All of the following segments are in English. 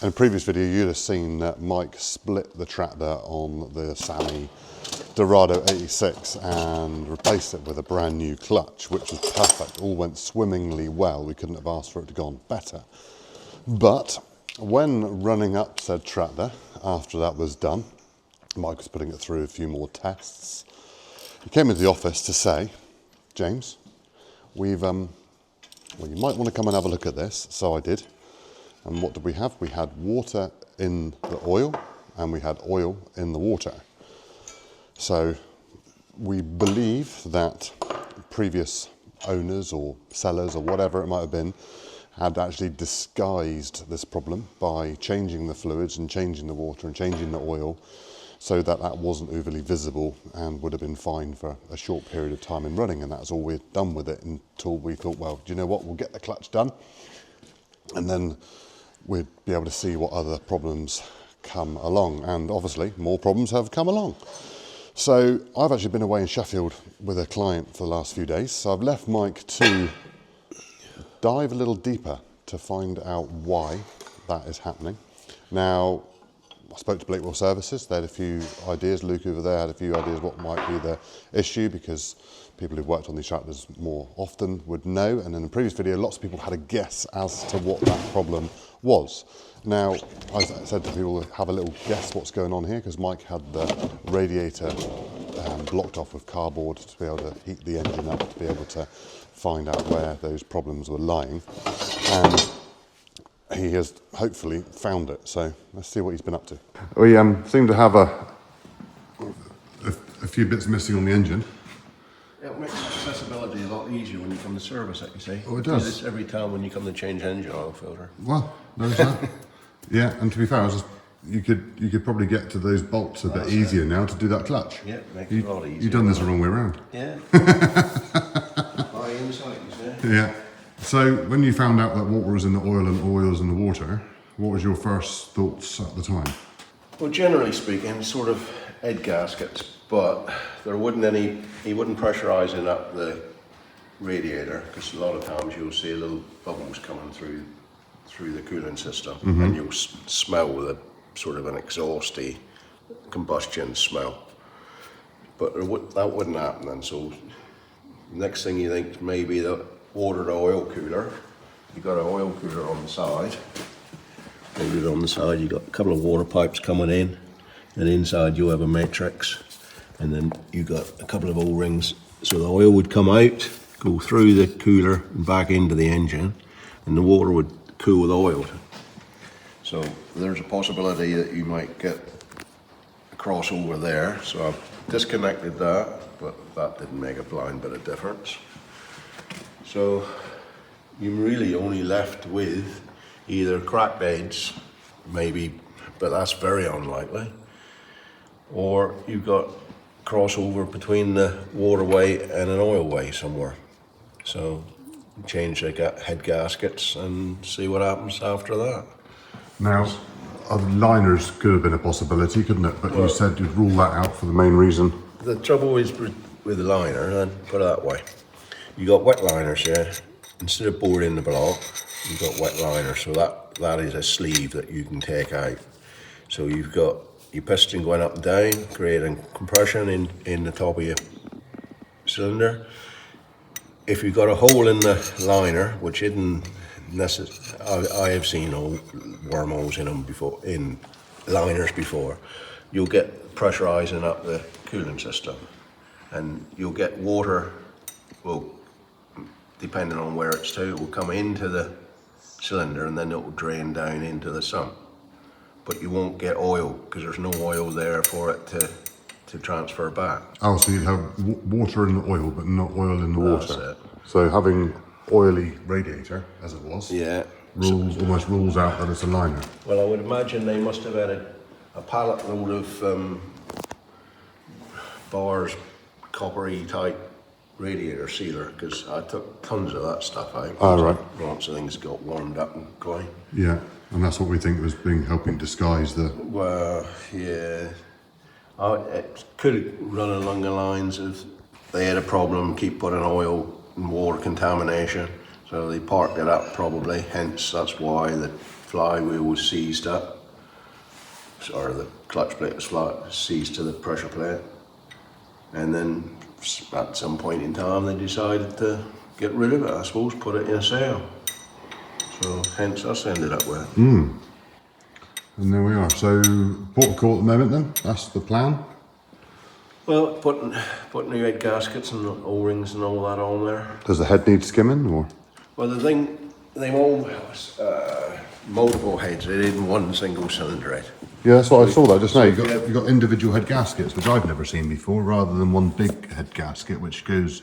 In a previous video, you'd have seen that Mike split the tractor on the Sammy Dorado 86 and replaced it with a brand new clutch, which was perfect. All went swimmingly well. We couldn't have asked for it to go on better. But when running up said tractor, after that was done, Mike was putting it through a few more tests. He came into the office to say, James, well, you might want to come and have a look at this. So I did. And what did we have? We had water in the oil and we had oil in the water. So we believe that previous owners or sellers or whatever it might have been had actually disguised this problem by changing the fluids and changing the water and changing the oil so that that wasn't overly visible and would have been fine for a short period of time in running. And that's all we'd done with it until we thought, well, do you know what? We'll get the clutch done and then we'd be able to see what other problems come along. And obviously more problems have come along. So I've actually been away in Sheffield with a client for the last few days. So I've left Mike to dive a little deeper to find out why that is happening. Now, I spoke to Blakewell Services. They had a few ideas. Luke over there had a few ideas what might be the issue, because people who've worked on these tractors more often would know. And in the previous video, lots of people had a guess as to what that problem was. Now, I said to people, have a little guess what's going on here, because Mike had the radiator blocked off with cardboard to be able to heat the engine up, to be able to find out where those problems were lying. And he has hopefully found it. So let's see what he's been up to. We seem to have a few bits missing on the engine. It makes accessibility a lot easier when you come to service it, you see. Oh, it does. It's every time when you come to change engine oil filter. Well, there's that. Yeah, and to be fair, you could probably get to those bolts a bit easier now to do that clutch. Yeah, it makes it a lot easier. You've done this the wrong way around. Yeah. By insight, you see. Yeah. So when you found out that water was in the oil and oil was in the water, what was your first thoughts at the time? Well, generally speaking, sort of head gaskets, but there wouldn't he wouldn't pressurise it up the radiator, because a lot of times you'll see little bubbles coming through the cooling system, and you'll smell with a sort of an exhausty combustion smell. But that wouldn't happen then. So next thing you think is maybe the water to oil cooler. You've got an oil cooler on the side. Maybe on the side you've got a couple of water pipes coming in, and inside you have a matrix, and then you've got a couple of O-rings. So the oil would come out, go through the cooler and back into the engine, and the water would cool the oil. So there's a possibility that you might get a crossover there. So I've disconnected that, but that didn't make a blind bit of difference. So you're really only left with either cracked heads, maybe, but that's very unlikely, or you've got crossover between the waterway and an oilway somewhere. So change the head gaskets and see what happens after that. Now, liners could have been a possibility, couldn't it? But you said you'd rule that out for the main reason. The trouble is with the liner, and put it that way, you got wet liners here. Instead of boring the block, you've got wet liner, so that is a sleeve that you can take out. So you've got your piston going up and down, creating compression in the top of your cylinder. If you've got a hole in the liner, which isn't necessary, I have seen wormholes in them before, in liners before, you'll get pressurizing up the cooling system, and you'll get water, well, depending on where it's to, it will come into the cylinder and then it will drain down into the sump. But you won't get oil, because there's no oil there for it to transfer back. Oh, so you'd have water in the oil, but not oil in the That's water. it. So having oily radiator, as it was, Yeah. almost rules out that it's a liner. Well, I would imagine they must have had a pallet load of bars, coppery type radiator sealer, because I took tons of that stuff out. Oh, right. Once things got warmed up and going. Yeah, and that's what we think was helping disguise the... Well, yeah. It could run along the lines of they had a problem, keep putting oil and water contamination, so they parked it up probably, hence that's why the flywheel was seized up, or the clutch plate was seized to the pressure plate, and then at some point in time they decided to get rid of it, I suppose, put it in a sale. So hence us ended up with it. And there we are. So port of call at the moment then, that's the plan. Well, put new head gaskets and O-rings and all that on there. Does the head need skimming or? Well, the thing, they all multiple heads. They didn't one single cylinder head. Yeah, that's what I saw that just now. You've got individual head gaskets, which I've never seen before, rather than one big head gasket which goes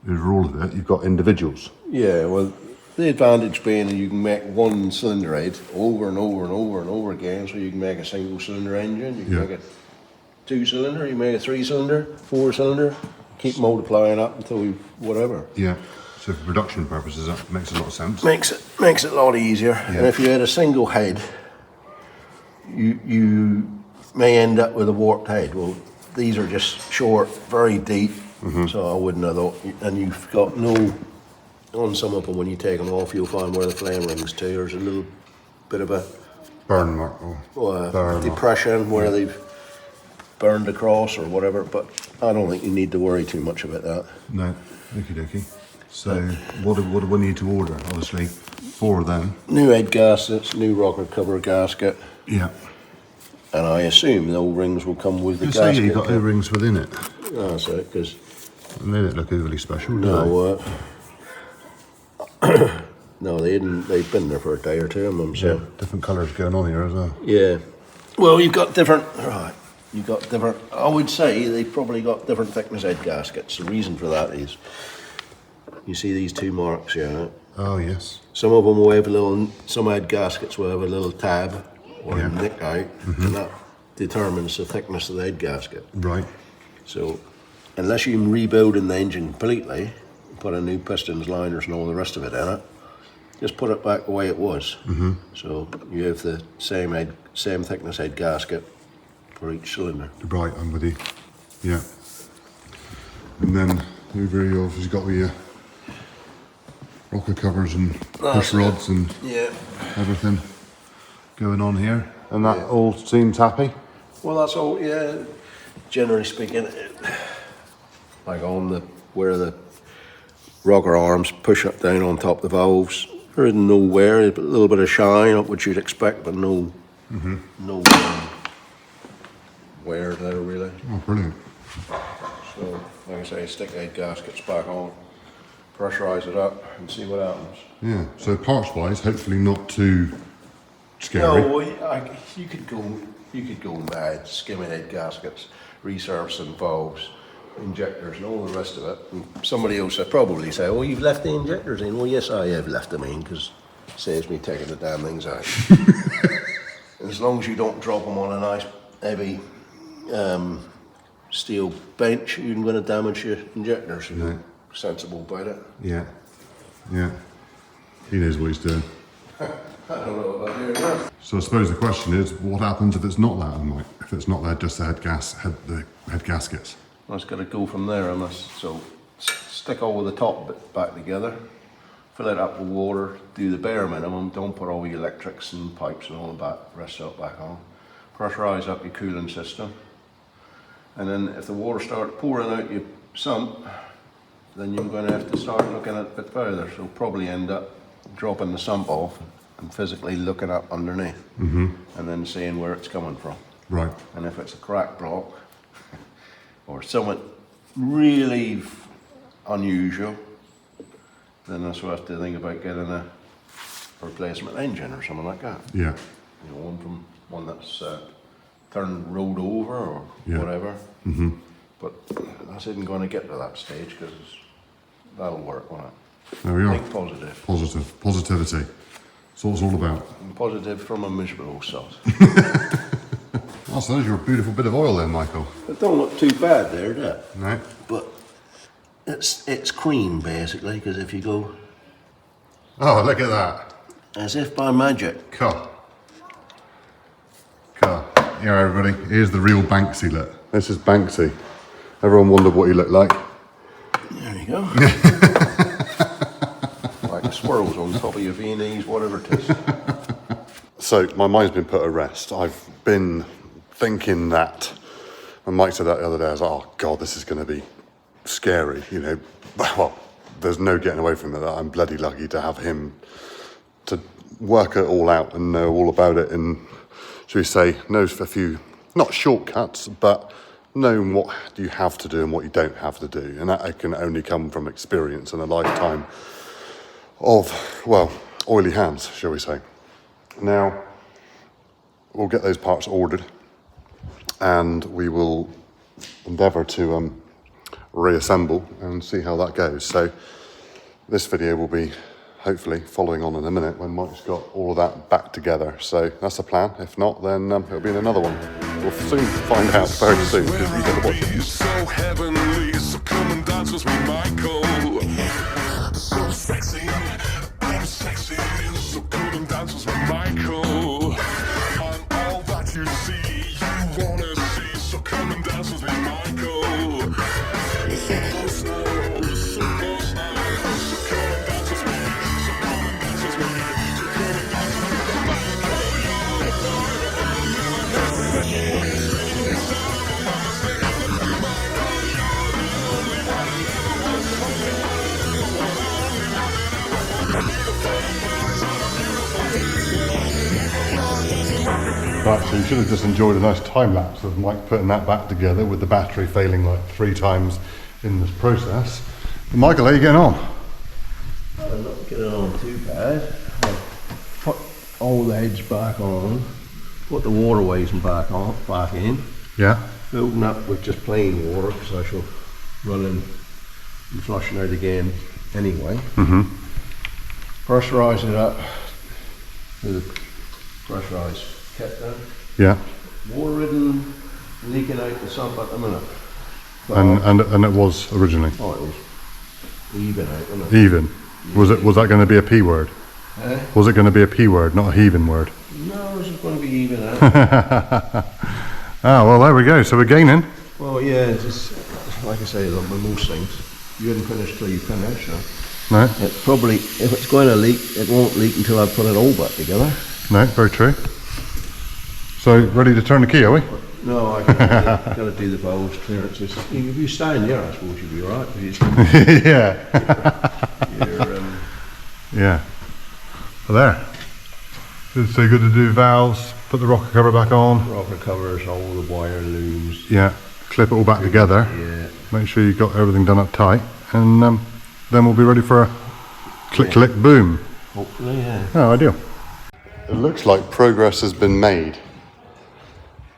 over all of it. You've got individuals. Yeah, well, the advantage being that you can make one cylinder head over and over and over and over again, so you can make a single cylinder engine. You can make a 2-cylinder, you can make a 3-cylinder, 4-cylinder, keep multiplying up until you whatever. Yeah. So for production purposes, that makes a lot of sense. Makes it a lot easier. Yeah. And if you had a single head, you may end up with a warped head. Well, these are just short, very deep, so I wouldn't have thought. And you've got no, on some of them when you take them off, you'll find where the flame rings to. There's a little bit of a Burn mark or depression where they've burned across or whatever. But I don't think you need to worry too much about that. No, okie dokie. So what do we need to order? Obviously, 4 of them. New head gaskets, new rocker cover gasket. Yeah. And I assume the O-rings will come with the You gasket. say you've got O-rings within it. That's it, because They don't look overly special, do no, no, they didn't. They've been there for a day or two of them. they? So Yeah, different colours going on here as well. yeah. Well, you've got different. Right. You've got different. I would say they've probably got different thickness head gaskets. The reason for that is, you see these 2 marks here. Right? Oh, yes. Some of them will have a little. Some head gaskets will have a little tab or a nick out, and that determines the thickness of the head gasket. Right. So, unless you can rebuild in the engine completely, put a new pistons, liners, and all the rest of it in it, just put it back the way it was. So you have the same thickness head gasket for each cylinder. Right, I'm with you. Yeah. And then over here, you've obviously got the rocker covers and push rods and everything going on here. And that all seems happy? Well, that's all. Yeah, generally speaking, like on where the rocker arms push up down on top of the valves, there isn't no wear, a little bit of shine, which you'd expect, but no wear there really. Oh, brilliant. So, like I say, stick head gaskets back on, pressurise it up, and see what happens. Yeah, so parts-wise, hopefully not too scary. No, well, you could go and buy skimming head gaskets, resurfacing valves, injectors, and all the rest of it. And somebody else would probably say, "Oh, you've left the injectors in." Well, yes, I have left them in because it saves me taking the damn things out. And as long as you don't drop them on a nice heavy steel bench, you're going to damage your injectors. No. Sensible about it. Yeah. Yeah. He knows what he's doing. I don't know about doing that. So I suppose the question is, what happens if it's not that, Mike? If it's not there, just the head gaskets? Well, it's got to go from there. So stick all of the top bit back together, fill it up with water, do the bare minimum. Don't put all your electrics and pipes and all the rest of it back on. Pressurise up your cooling system, and then if the water starts pouring out your sump, then you're going to have to start looking at it a bit further. So probably end up dropping the sump off and physically looking up underneath, and then seeing where it's coming from. Right. And if it's a crack block or something really unusual, then that's what I have to think about getting a replacement engine or something like that. Yeah. You know, one that's rolled over or whatever. But I isn't going to get to that stage because that'll work, won't it? There we are. Think positive. Positivity. That's what it's all about. And positive from a miserable sod. Oh, so there's your beautiful bit of oil there, Michael. It don't look too bad there, does it? No. But it's cream basically, because if you go Oh, look at that. as if by magic. Car. Yeah, everybody, here's the real Banksy look. This is Banksy. Everyone wondered what he looked like. There you go. Like the swirls on top of your V&E's, whatever it is. So my mind's been put at rest. I've been thinking that, and Mike said that the other day, I was like, oh God, this is going to be scary, you know. Well, there's no getting away from it. I'm bloody lucky to have him to work it all out and know all about it, and should we say, knows a few, not shortcuts, but knowing what you have to do and what you don't have to do. And that can only come from experience and a lifetime of, well, oily hands, shall we say. Now, we'll get those parts ordered and we will endeavour to reassemble and see how that goes. So this video will be hopefully following on in a minute when Mike's got all of that back together. So that's the plan. If not, then it'll be in another one. We'll soon find out very soon because we got to watch it. So heavenly, so come and dance with me, Michael. So sexy, I'm sexy, so come and dance with me, Michael. I'm all that you see, you wanna see, so come and dance with me, Michael. So slow, so slow, so come and dance with me, so come and dance with me, so come and dance with me, Right, so you should have just enjoyed a nice time lapse of Mike putting that back together with the battery failing like 3 times in this process. But Michael, how are you getting on? I'm not getting on too bad. I've put all the heads back on, put the waterways back in, Yeah. filling up with just plain water because I shall run in and flushing out again anyway. Pressurise it up with a pressurised kit then. Yeah. Water ridden, leaking out the sump at the minute. But And it was originally oh, it was even out, wasn't it? even. Was that going to be a P word? Eh? Was it going to be a P word, not a heaving word? No, this is going to be even out. Ah, well, there we go. So we're gaining. Well, yeah, it's just like I say, like with most things, you didn't finish till you finish. So No, it probably, if it's going to leak, it won't leak until I put it all back together. no, very true. So ready to turn the key, are we? No, I got to do the valves clearances. If you stand there, I suppose you'll be all right. If Yeah. you're, Yeah. Well, there. It's so good to do valves, put the rocker cover back on. rocker covers, all the wire looms. Yeah. Clip it all back together. Yeah. Make sure you've got everything done up tight. And then we'll be ready for a click, click, boom. Hopefully, yeah. Oh, ideal. It looks like progress has been made.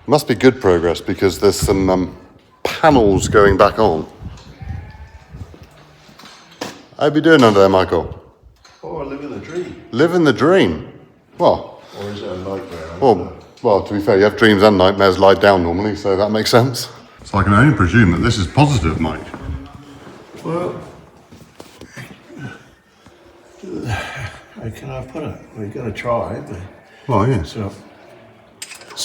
Must be good progress because there's some panels going back on. How you doing under there, Michael? Oh, living the dream. Living the dream. Well, Or is it a nightmare? well, to be fair, you have dreams and nightmares lie down normally, so that makes sense. So I can only presume that this is positive, Mike. Well, how can I put it? We're going to try, aren't we? Well, yeah. So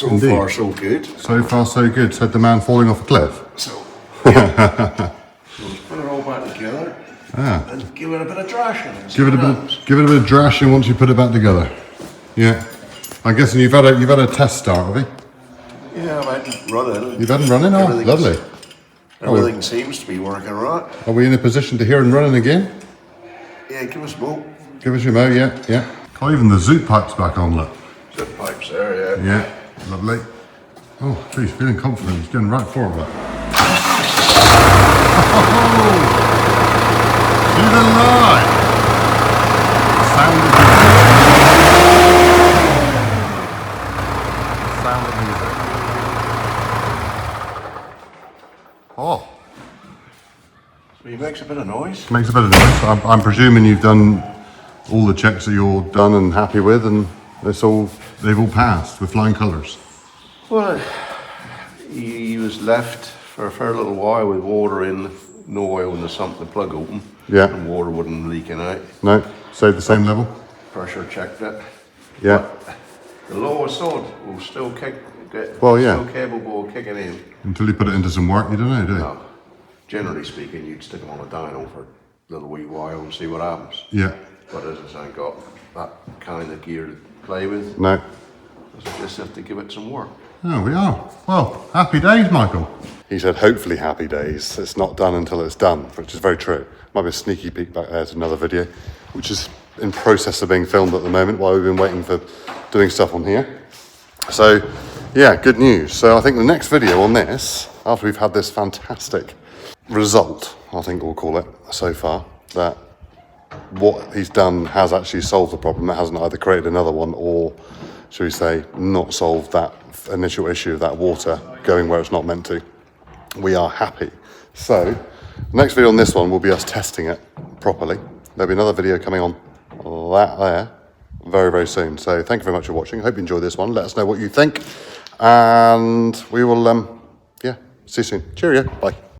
Indeed. far, so good. So far, so good, said the man falling off a cliff. So, yeah. So let's put it all back together and give it a bit of drashing. and see Give it a what bit, happens. give it a bit of drashing once you put it back together. Yeah. I'm guessing you've had a test start, have you? Yeah, I've had to run it. You've had them running? Oh, Everything's- lovely. Everything seems to be working right. Are we in a position to hear them running again? Yeah, give us more. Give us your mo, yeah, yeah. Oh, even the zoot pipe's back on, look. Zip pipes there, yeah. Yeah, lovely. Oh, geez, feeling confident. He's going right forward, look. To the line! Sound of music. Sound of music. Oh. So he makes a bit of noise. Makes a bit of noise. I'm presuming you've done all the checks that you're done and happy with, and they've all passed with flying colours. Well, he was left for a fair little while with water in, no oil in the sump, the plug open. Yeah. And water wasn't leaking out. No, stayed the same level. Pressure checked it. Yeah. The lower sod will still get Well, yeah. still capable of kicking in. Until you put it into some work, you don't know, do you? No. Generally speaking, you'd stick them on a dyno for a little wee while and see what happens. Yeah. But as I say, got that kind of gear to play with. No. Just have to give it some work. There we are. Well, happy days, Michael. He said, hopefully happy days. It's not done until it's done, which is very true. Might be a sneaky peek back there to another video, which is in process of being filmed at the moment while we've been waiting for doing stuff on here. So, yeah, good news. So I think the next video on this, after we've had this fantastic result, I think we'll call it so far, that what he's done has actually solved the problem. It hasn't either created another one or, shall we say, not solved that initial issue of that water going where it's not meant to. We are happy. So, the next video on this one will be us testing it properly. There'll be another video coming on that there very, very soon. So thank you very much for watching. Hope you enjoyed this one. Let us know what you think. And we will, yeah, see you soon. Cheerio. Bye.